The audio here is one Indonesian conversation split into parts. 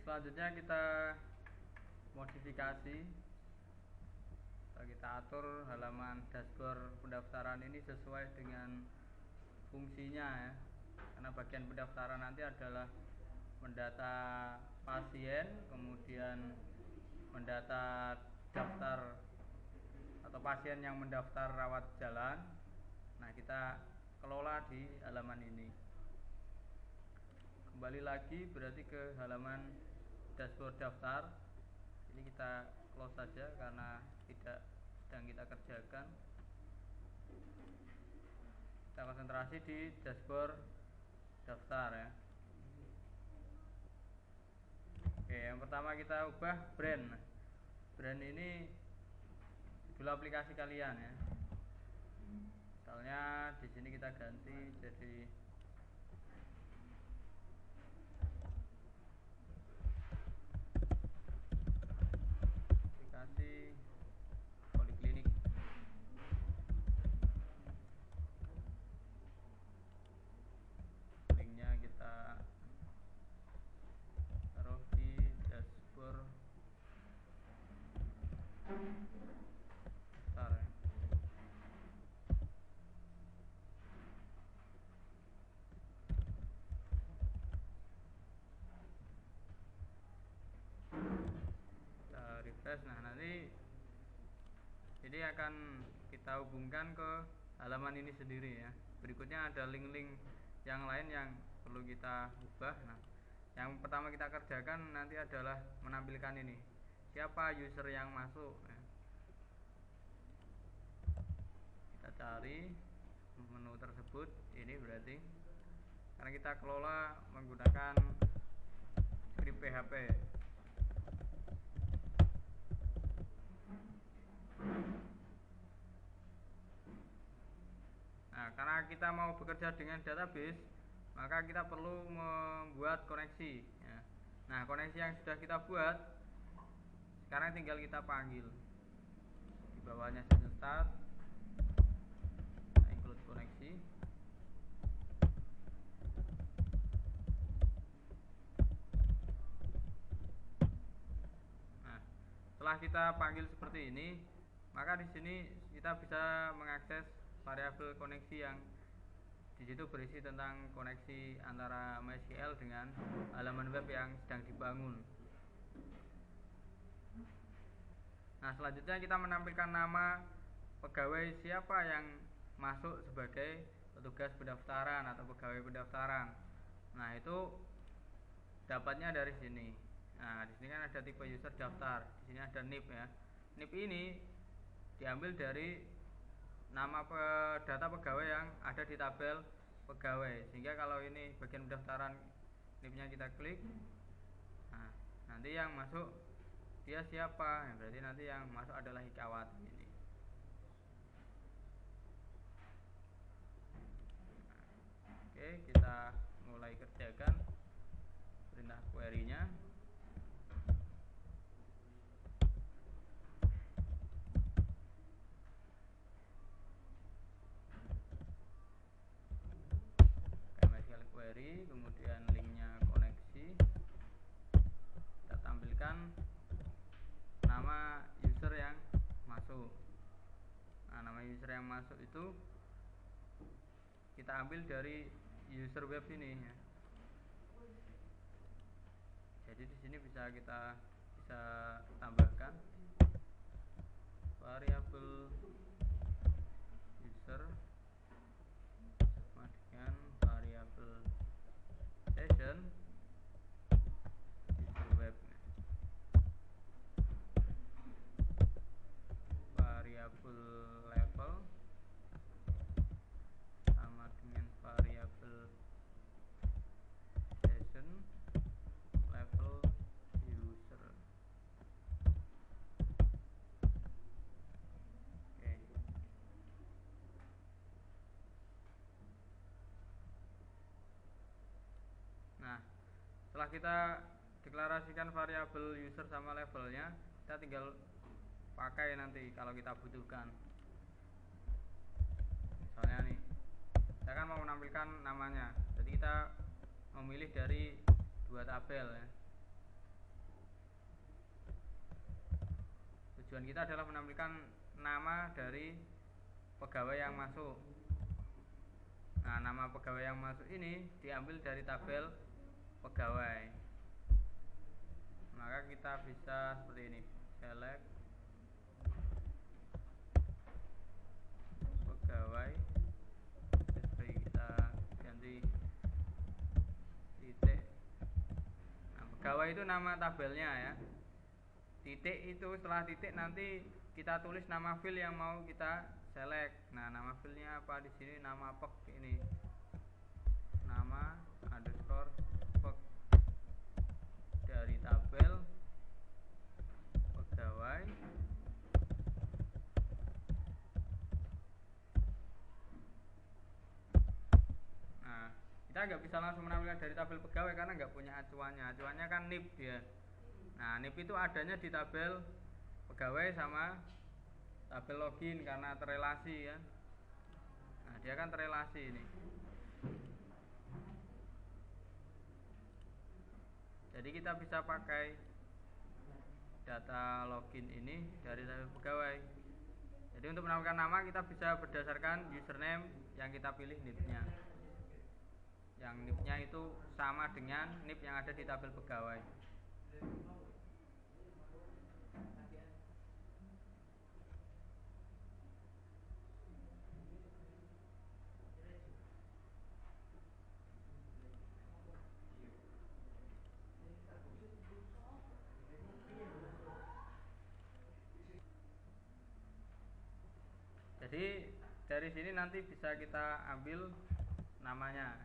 Selanjutnya kita modifikasi atau kita atur halaman dashboard pendaftaran ini sesuai dengan fungsinya ya. Karena bagian pendaftaran nanti adalah mendata pasien, kemudian mendata daftar atau pasien yang mendaftar rawat jalan. Nah, kita kelola di halaman ini. Kembali lagi berarti ke halaman dashboard daftar. Ini kita close saja karena tidak sedang kita kerjakan. Kita konsentrasi di dashboard daftar ya. Oke, yang pertama kita ubah brand. Brand ini judul aplikasi kalian ya. Misalnya di sini kita ganti jadi aplikasi poliklinik. Linknya kita taruh di dashboard daftar ya. Refresh. Nah, nanti ini akan kita hubungkan ke halaman ini sendiri ya. Berikutnya ada link-link yang lain yang perlu kita ubah. Nah, yang pertama kita kerjakan nanti adalah menampilkan ini, siapa user yang masuk ya. Kita cari menu tersebut. Ini berarti karena kita kelola menggunakan script PHP. Nah, karena kita mau bekerja dengan database, maka kita perlu membuat koneksi ya. Nah, koneksi yang sudah kita buat sekarang tinggal kita panggil. Di bawahnya session start, include koneksi. Nah, setelah kita panggil seperti ini, maka di sini kita bisa mengakses variabel koneksi yang di situ berisi tentang koneksi antara MySQL dengan halaman web yang sedang dibangun. Nah, selanjutnya kita menampilkan nama pegawai siapa yang masuk sebagai petugas pendaftaran atau pegawai pendaftaran. Nah, itu dapatnya dari sini. Nah, di sini kan ada tipe user daftar, di sini ada NIP ya. NIP ini diambil dari nama data pegawai yang ada di tabel pegawai, sehingga kalau ini bagian pendaftaran NIP-nya kita klik, nah nanti yang masuk dia siapa ya, berarti nanti yang masuk adalah Hikawati ini. Oke, kita mulai kerjakan perintah query-nya. Query, kemudian linknya koneksi, kita tampilkan nama user yang masuk. Nah, nama user yang masuk itu kita ambil dari user web ini ya. Jadi di sini bisa kita tambahkan variabel user sama dengan variabel session user web, variabel level sama dengan variabel session level user. Oke. Nah, setelah kita deklarasikan variabel user sama levelnya, kita tinggal pakai nanti kalau kita butuhkan. Misalnya nih, saya kan mau menampilkan namanya, jadi kita memilih dari dua tabel ya. tujuan kita adalah menampilkan nama dari pegawai yang masuk. Nah, nama pegawai yang masuk ini diambil dari tabel pegawai. Maka kita bisa seperti ini, select pegawai, kita ganti titik. Nah, pegawai itu nama tabelnya ya. Titik itu, setelah titik nanti kita tulis nama file yang mau kita select. Nah, nama filenya apa di sini? Nama peg ini. Nama underscore peg dari tabel pegawai. Nah, kita nggak bisa langsung menampilkan dari tabel pegawai karena nggak punya acuannya. Acuannya kan NIP dia. Nah, NIP itu adanya di tabel pegawai sama tabel login karena terrelasi ya. Nah, dia kan terrelasi ini. Jadi kita bisa pakai data login ini dari tabel pegawai. Jadi untuk menampilkan nama kita bisa berdasarkan username yang kita pilih NIP-nya. Yang NIP-nya itu sama dengan NIP yang ada di tabel pegawai. Jadi dari sini nanti bisa kita ambil namanya.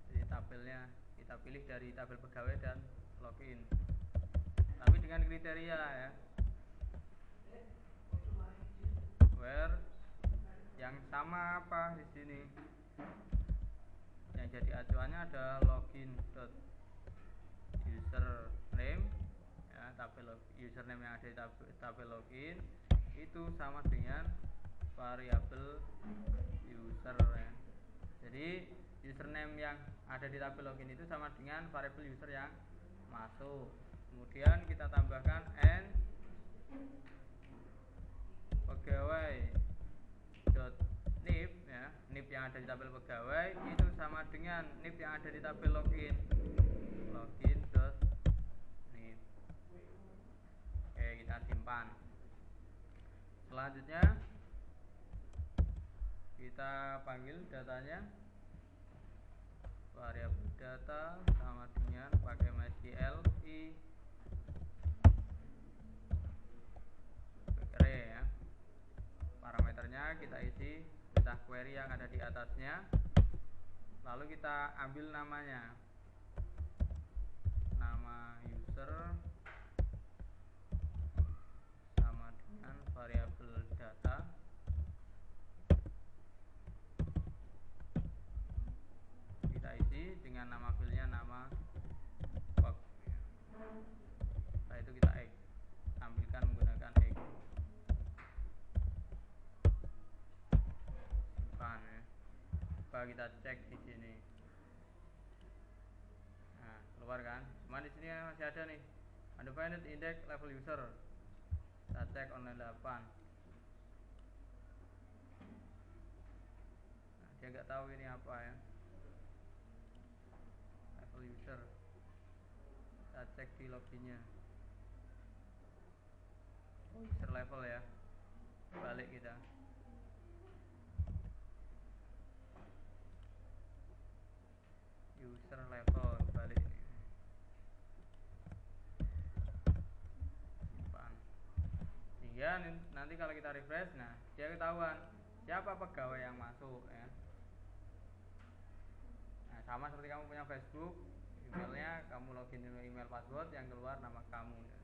Jadi tabelnya kita pilih dari tabel pegawai dan login. Tapi dengan kriteria ya. Where yang sama apa di sini? Yang jadi acuannya adalah login.username ya, tabel username yang ada di tabel login itu sama dengan variabel user ya. Jadi username yang ada di tabel login itu sama dengan variabel user yang masuk. Kemudian kita tambahkan n pegawai.nip ya, nip yang ada di tabel pegawai itu sama dengan nip yang ada di tabel login. Login.nip. Oke, kita simpan. Selanjutnya kita panggil datanya, variabel data sama dengan pakai MySQL array ya. Parameternya kita isi perintah query yang ada di atasnya, lalu kita ambil namanya, nama user sama dengan variabel data kita isi dengan nama filenya nama peg. Setelah itu kita egg, tampilkan menggunakan egg. Simpan ya. Coba kita cek di sini. Nah, keluar kan? Cuma di sini masih ada nih. Undefined index level user. Kita cek online 8. Nah, dia nggak tahu ini apa ya. Level user. Kita cek di loginnya. User level ya. Balik kita. User level balik ini. Simpan. Sehingga nanti kalau kita refresh, nah dia ketahuan siapa pegawai yang masuk ya. Nah, sama seperti kamu punya Facebook, emailnya kamu login dengan email password, yang keluar nama kamu ya.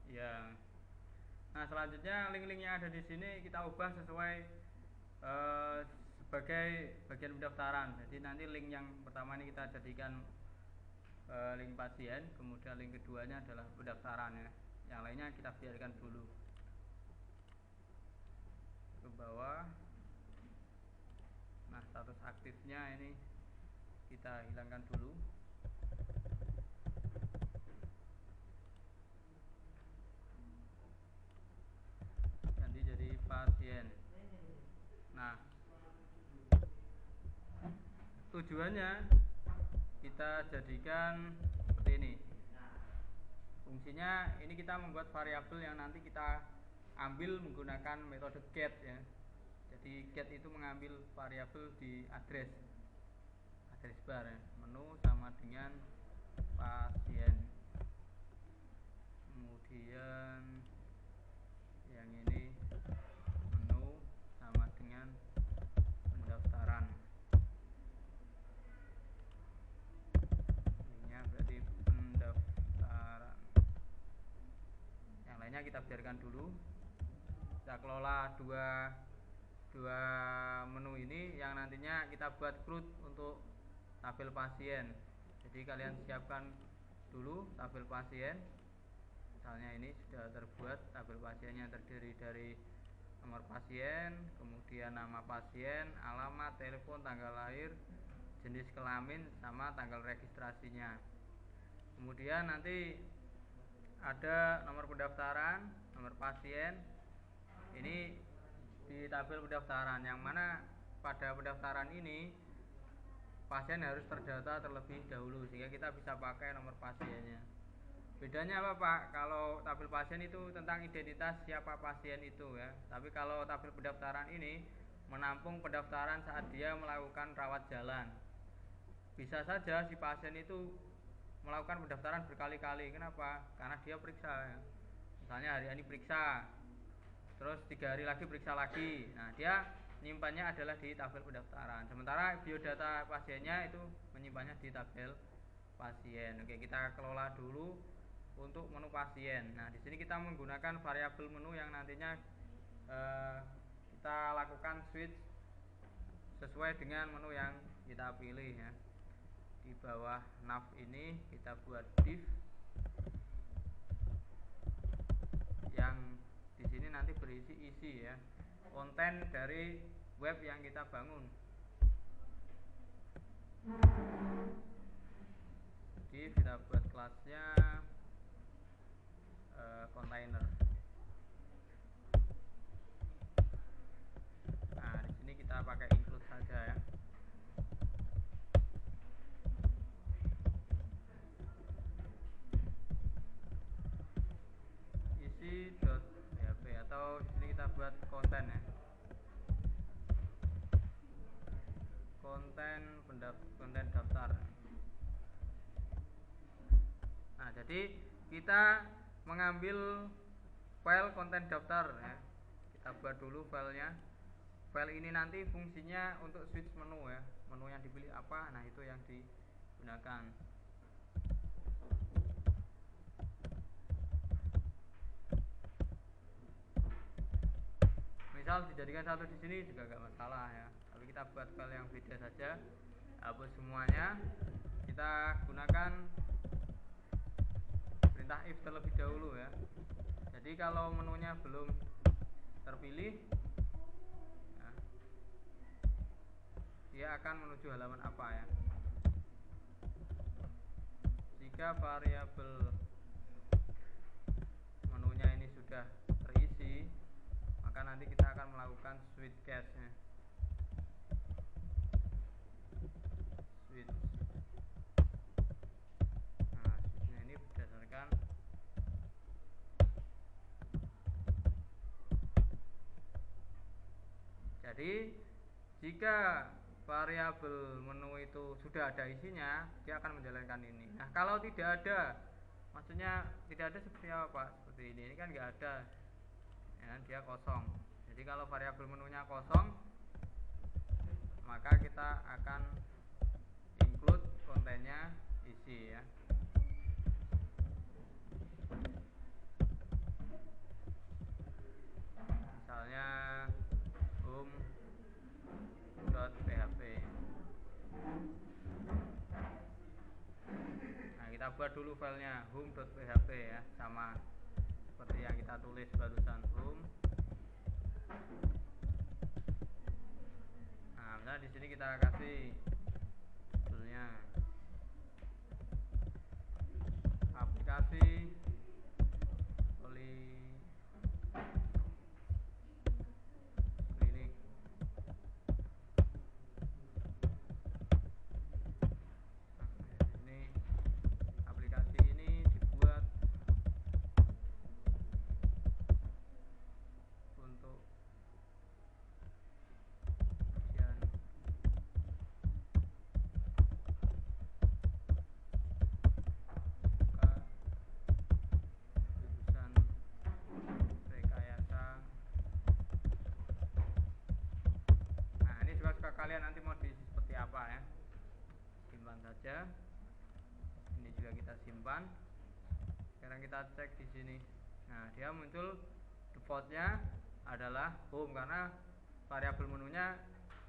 Ya. Nah, selanjutnya link-link yang ada di sini kita ubah sesuai sebagai bagian pendaftaran. Jadi nanti link yang pertama ini kita jadikan link pasien, kemudian link keduanya adalah pendaftaran ya. Yang lainnya kita biarkan dulu. Ke bawah. Nah, status aktifnya ini kita hilangkan dulu. Ganti jadi pasien. Nah, tujuannya kita jadikan seperti ini. Fungsinya ini kita membuat variabel yang nanti kita ambil menggunakan metode get ya. Jadi get itu mengambil variabel di address bar ya. Menu sama dengan pasien. Kemudian yang ini menu sama dengan pendaftaran. Ininya berarti pendaftaran. Yang lainnya kita biarkan dulu. Kita kelola dua menu ini yang nantinya kita buat CRUD untuk tabel pasien. Jadi kalian siapkan dulu tabel pasien. Misalnya ini sudah terbuat tabel pasiennya, terdiri dari nomor pasien, kemudian nama pasien, alamat, telepon, tanggal lahir, jenis kelamin, sama tanggal registrasinya. Kemudian nanti ada nomor pendaftaran, nomor pasien. Ini di tabel pendaftaran, yang mana pada pendaftaran ini pasien harus terdata terlebih dahulu sehingga kita bisa pakai nomor pasiennya. Bedanya apa Pak? Kalau tabel pasien itu tentang identitas siapa pasien itu ya. Tapi kalau tabel pendaftaran ini menampung pendaftaran saat dia melakukan rawat jalan. Bisa saja si pasien itu melakukan pendaftaran berkali-kali. Kenapa? Karena dia periksa ya. Misalnya hari ini periksa, terus 3 hari lagi periksa lagi. Nah, dia menyimpannya adalah di tabel pendaftaran. Sementara biodata pasiennya itu menyimpannya di tabel pasien. Oke, kita kelola dulu untuk menu pasien. Nah, di sini kita menggunakan variabel menu yang nantinya kita lakukan switch sesuai dengan menu yang kita pilih ya. Di bawah nav ini kita buat div yang di sini nanti berisi isi ya, konten dari web yang kita bangun. Jadi kita buat kelasnya container. Nah, di sini kita pakai include saja ya. Isi.php atau di sini kita buat konten ya. Konten daftar. Nah, jadi kita mengambil file konten daftar ya. Kita buat dulu filenya. File ini nanti fungsinya untuk switch menu ya. Menu yang dipilih apa, nah itu yang digunakan. Misal dijadikan satu di sini juga gak masalah ya. Tapi kita buat file yang beda saja. Hapus semuanya. Kita gunakan perintah if terlebih dahulu ya. Jadi kalau menunya belum terpilih, nah, dia akan menuju halaman apa ya. Jika variabel menunya ini sudah terisi, maka nanti kita akan melakukan switch case nya. Switch. Nah, switchnya ini berdasarkan jadi jika variabel menu itu sudah ada isinya, dia akan menjalankan ini. Nah, kalau tidak ada, maksudnya tidak ada seperti apa? Seperti ini kan nggak ada, ya, dia kosong. Jadi kalau variabel menunya kosong, maka kita akan include kontennya isi ya. Misalnya home.php. Nah, kita buat dulu filenya home.php ya, sama seperti yang kita tulis barusan home. Nah, Nah, di sini kita kasih judulnya aplikasi poliklinik. Nah, ini aplikasi ini dibuat untuk ujian jurusan rekayasa. Nah, ini suka-suka kalian nanti mau diisi seperti apa ya. Simpan saja. Ini juga kita simpan. Sekarang kita cek di sini. Nah, dia muncul defaultnya adalah home karena variabel menunya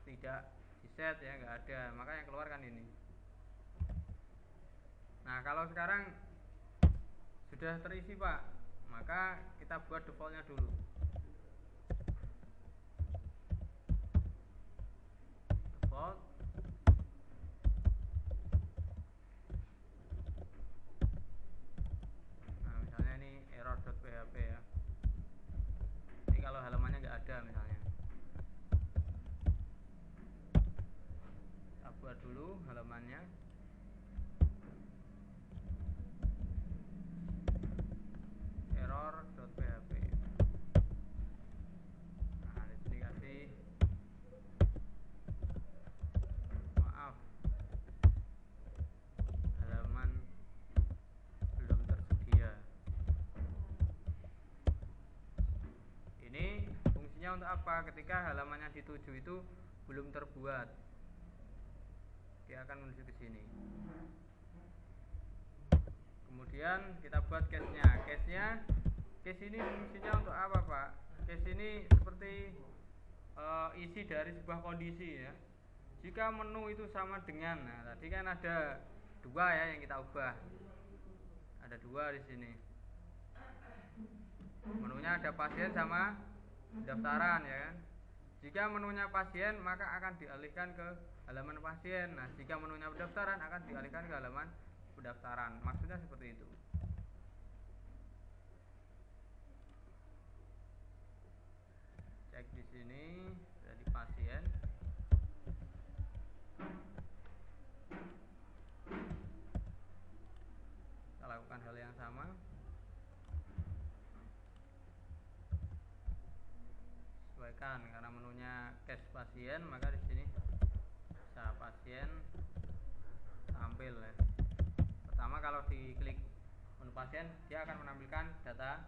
tidak di set ya, nggak ada, maka yang keluar kan ini. Nah, kalau sekarang sudah terisi Pak, maka kita buat defaultnya dulu. Default. Nah, misalnya ini error.php ya. Ini kalau halamannya nggak ada misalnya. Kita buat dulu halamannya. Error.php. Nah, di sini kasih maaf, halaman belum tersedia. Ini fungsinya untuk apa? Ketika halaman yang dituju itu belum terbuat, dia akan menuju ke sini. Kemudian kita buat case-nya. Case ini fungsinya untuk apa Pak? Case ini seperti isi dari sebuah kondisi ya. Jika menu itu sama dengan, nah tadi kan ada dua ya yang kita ubah. Ada dua di sini. Menunya ada pasien sama pendaftaran ya kan. Jika menunya pasien maka akan dialihkan ke halaman pasien. Nah, jika menunya pendaftaran akan dialihkan ke halaman pendaftaran. Maksudnya seperti itu. Cek di sini dari pasien. Kita lakukan hal yang sama. Sesuaikan karena menunya case pasien, maka di sini bisa pasien tampil ya. Pertama kalau diklik menu pasien, dia akan menampilkan data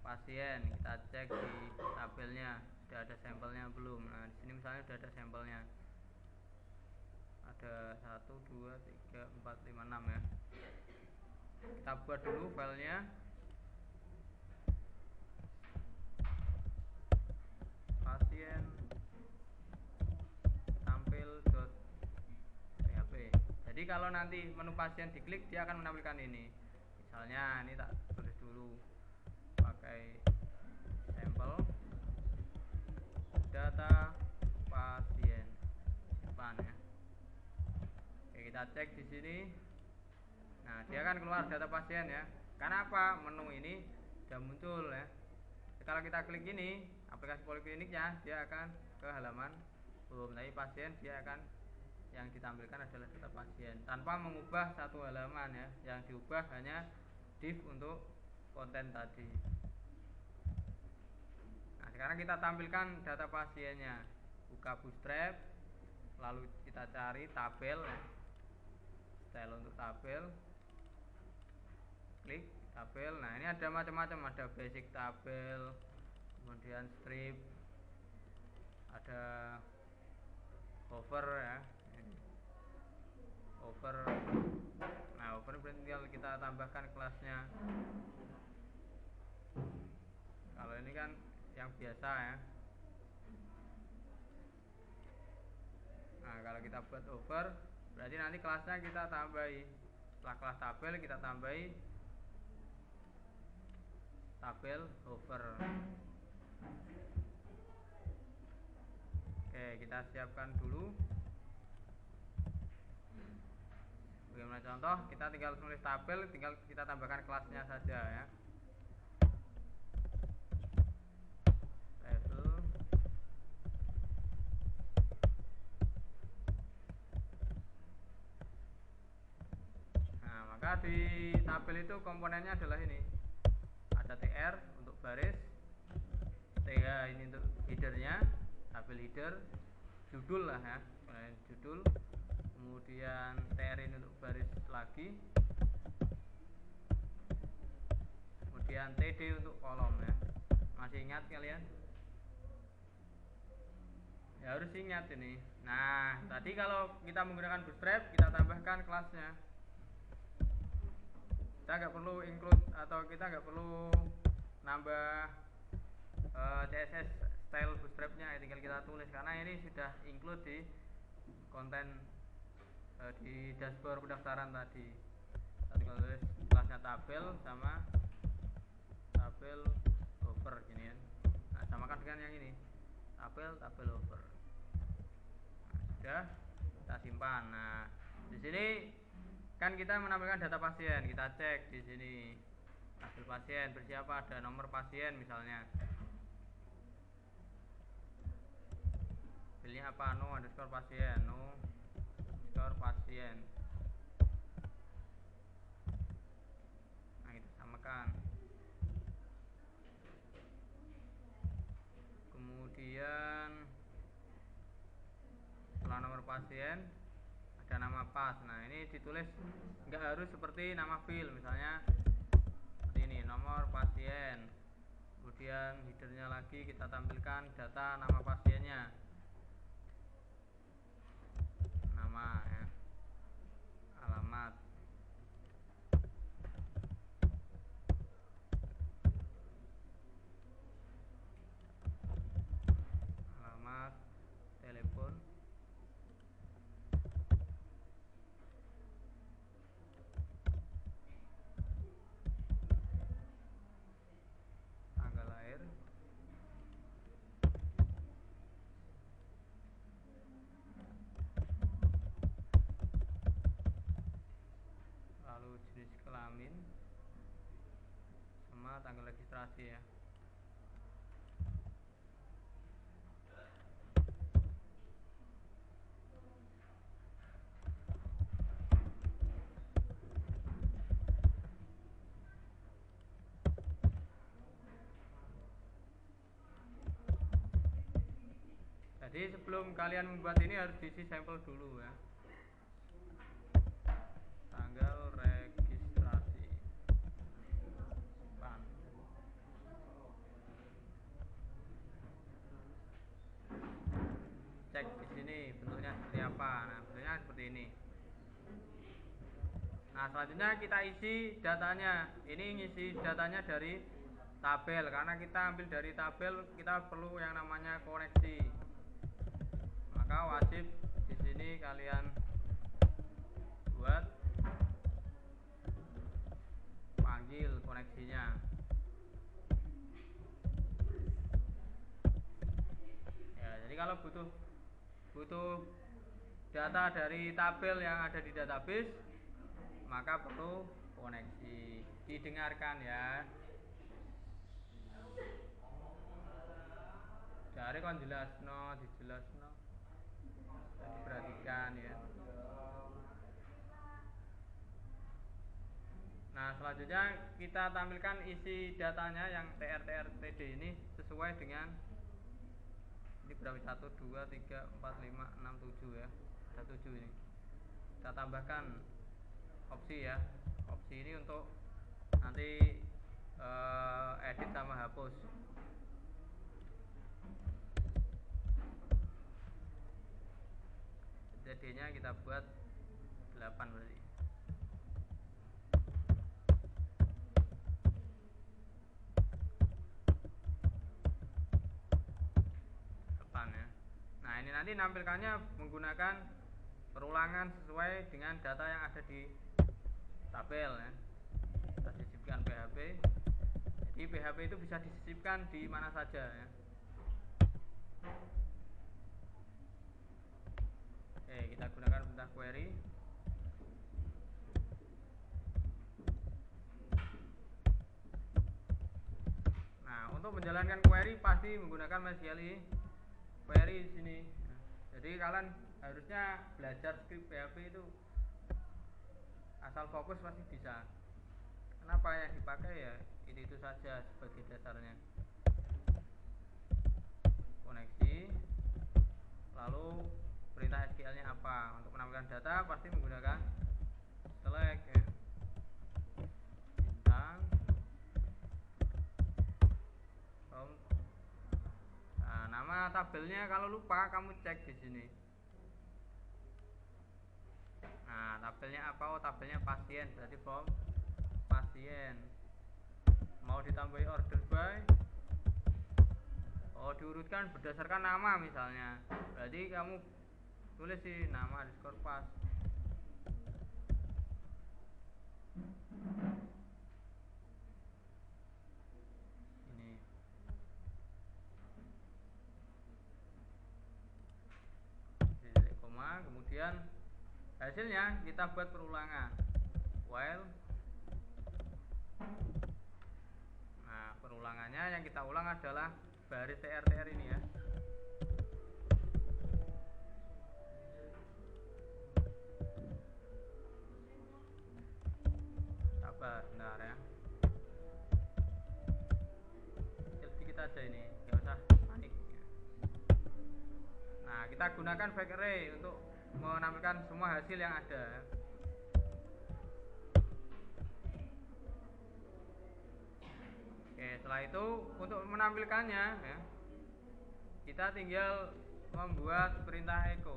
pasien. Kita cek di tabelnya sudah ada sampelnya belum. Nah, di sini misalnya sudah ada sampelnya. Ada 1 2 3 4 5 6 ya. Kita buat dulu filenya. Pasien tampil.php. Jadi kalau nanti menu pasien diklik, dia akan menampilkan ini. Misalnya ini tak tulis dulu pakai sampel data pasien, simpan ya. Oke, kita cek di sini. Nah, dia akan keluar data pasien ya. Karena apa? Menu ini sudah muncul ya. Kalau kita klik ini aplikasi polikliniknya, dia akan ke halaman home. Tapi pasien dia akan yang ditampilkan adalah data pasien tanpa mengubah satu halaman ya. Yang diubah hanya div untuk konten tadi. Nah, sekarang kita tampilkan data pasiennya. Buka Bootstrap, lalu kita cari tabel ya. Style untuk tabel. Klik tabel. Nah, ini ada macam-macam, ada basic tabel, kemudian strip, ada hover ya. Hover. Nah, hover tinggal kita tambahkan kelasnya. Kalau ini kan yang biasa ya. Nah, kalau kita buat hover, berarti nanti kelasnya kita tambahi. Setelah kelas tabel kita tambahi tabel hover. Oke, kita siapkan dulu. Bagaimana contoh? Kita tinggal tulis tabel, tinggal kita tambahkan kelasnya saja ya. Tabel. Nah, maka di tabel itu komponennya adalah ini. Ada TR untuk baris, TH ini untuk headernya, tabel header, judul lah ya, judul. Kemudian TR ini untuk baris lagi, kemudian TD untuk kolom ya. Masih ingat kalian? Ya harus ingat ini. Nah, tadi kalau kita menggunakan Bootstrap, kita tambahkan kelasnya. Kita nggak perlu include atau kita nggak perlu nambah CSS style Bootstrapnya, tinggal kita tulis karena ini sudah include di konten di dashboard pendaftaran tadi. Kita tinggal tulis kelasnya tabel sama tabel over gini ya. Nah, samakan dengan yang ini, tabel over. Nah, sudah kita simpan. Nah, di sini kan kita menampilkan data pasien, kita cek di sini tabel pasien bersiapa, ada nomor pasien misalnya. Pilihnya apa? No underscore pasien, no underscore pasien. Nah, kita samakan. Kemudian setelah nomor pasien ada nama pas. Nah, ini ditulis nggak harus seperti nama file, misalnya seperti ini, nomor pasien. Kemudian headernya lagi kita tampilkan data nama pasiennya, nama ya, alamat, telepon, tanggal lahir, lalu jenis kelamin sama tanggal registrasi ya. Jadi sebelum kalian membuat ini harus diisi sampel dulu ya. Tanggal registrasi. Pan. Cek di sini bentuknya seperti apa. Nah, bentuknya seperti ini. Nah, selanjutnya kita isi datanya. Ini ngisi datanya dari tabel, karena kita ambil dari tabel, kita perlu yang namanya koneksi. Maka wajib di sini kalian buat panggil koneksinya. Ya, jadi kalau butuh data dari tabel yang ada di database, maka perlu koneksi. Didengarkan ya. Dari kon dijelasno. Perhatikan ya. Nah, selanjutnya kita tampilkan isi datanya yang TD ini sesuai dengan ini berapa, 1, 2, 3, 4, 5, 6, 7 ya. Ada 7 ini. Kita tambahkan opsi ya. Opsi ini untuk nanti edit sama hapus. TD-nya kita buat 8 berarti. Ya. Nah, ini nanti nampilkannya menggunakan perulangan sesuai dengan data yang ada di tabel ya. Kita sisipkan PHP. Jadi PHP itu bisa disisipkan di mana saja ya. Kita gunakan perintah query. Nah, untuk menjalankan query pasti menggunakan MySQL query di sini. Jadi kalian harusnya belajar script PHP itu asal fokus pasti bisa. Kenapa yang dipakai ya itu saja sebagai dasarnya. Koneksi, lalu perintah SQL-nya apa? Untuk menampilkan data pasti menggunakan select ya. Bintang. Nah, nama tabelnya kalau lupa kamu cek di sini. Nah, tabelnya apa? Oh, tabelnya pasien, berarti from pasien. Mau ditambahi order by? Oh, diurutkan berdasarkan nama misalnya. Berarti kamu tulis sih nama underscore pas. Ini. Titik koma, kemudian hasilnya kita buat perulangan. While. Nah, perulangannya yang kita ulang adalah baris tr ini ya. Sabar, bentar ya. Sedikit aja ini, nggak usah panik. Nah, kita gunakan back array untuk menampilkan semua hasil yang ada. Oke, setelah itu untuk menampilkannya ya, kita tinggal membuat perintah echo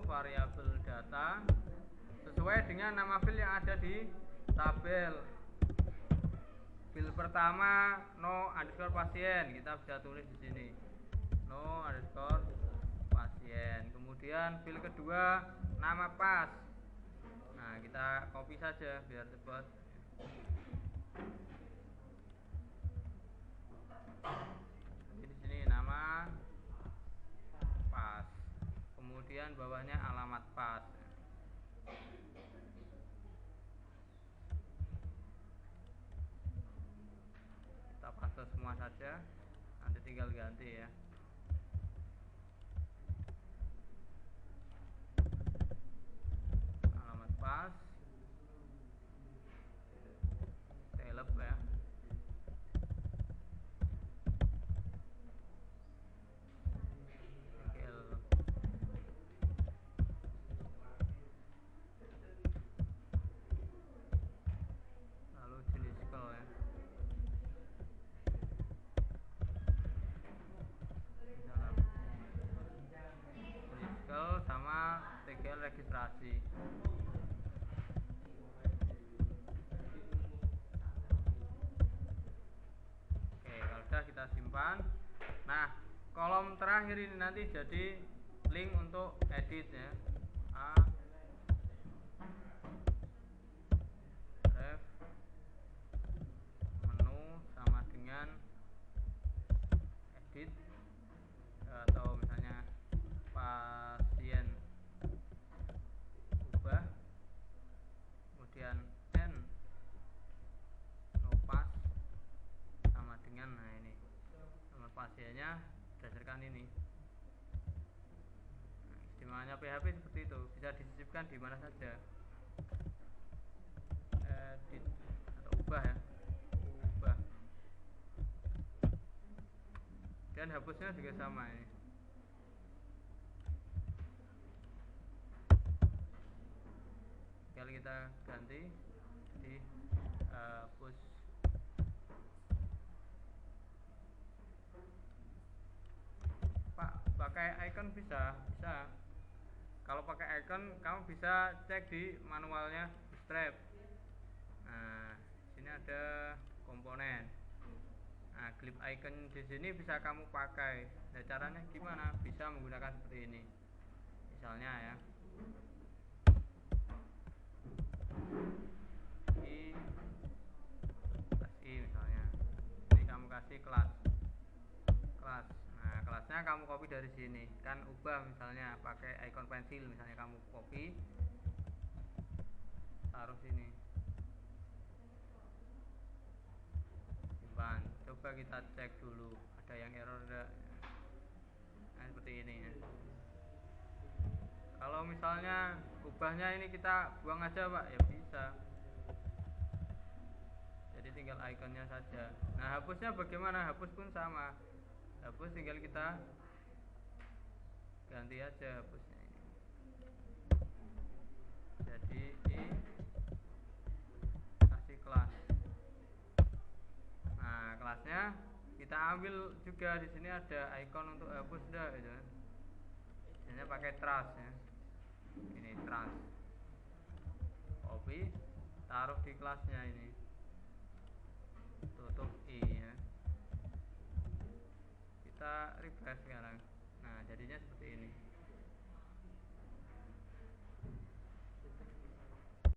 variabel data sesuai dengan nama file yang ada di tabel. File pertama no underscore pasien, kita bisa tulis di sini no underscore pasien. Kemudian file kedua nama pas. Nah, kita copy saja biar cepat. Jadi di sini nama pas. Kemudian bawahnya alamat pas. Kita paste semua saja. Nanti tinggal ganti ya. Alamat pas. Telep ya. Lalu jenis call ya. Jenis call sama TGL registrasi. Oke, kalau sudah kita simpan. Nah, kolom terakhir ini nanti jadi link untuk edit ya. Ref menu sama dengan edit atau misalnya pasien ubah, kemudian n no pas sama dengan, nah ini nomor pasiennya berdasarkan ini. Nah, istimewanya PHP seperti itu, bisa disisipkan di mana saja. Edit atau ubah ya, ubah, dan hapusnya juga sama ini. Kalau kita ganti di push. Pak, pakai icon bisa. Kalau pakai icon kamu bisa cek di manualnya Bootstrap. Nah, sini ada komponen. Nah, clip icon di sini bisa kamu pakai. Nah, caranya gimana? Bisa menggunakan seperti ini. Misalnya ya. I misalnya. Ini kamu kasih kelas. Nah, kelasnya kelasnya kamu copy dari sini, kan ubah misalnya pakai icon pensil, misalnya kamu copy taruh sini, simpan. Coba kita cek dulu ada yang error enggak. Nah, seperti ini ya. Kalau misalnya ubahnya ini kita buang aja Pak, ya bisa. Jadi tinggal ikonnya saja. Nah, hapusnya bagaimana? Hapus pun sama. Hapus tinggal kita ganti aja hapusnya ini. Jadi kasih kelas. Nah, kelasnya kita ambil juga, di sini ada icon untuk hapus dah gitu. Biasanya pakai trash ya. Ini trash. Copy, taruh di kelasnya ini. Tutup i ya. Kita refresh sekarang. Nah, jadinya seperti ini.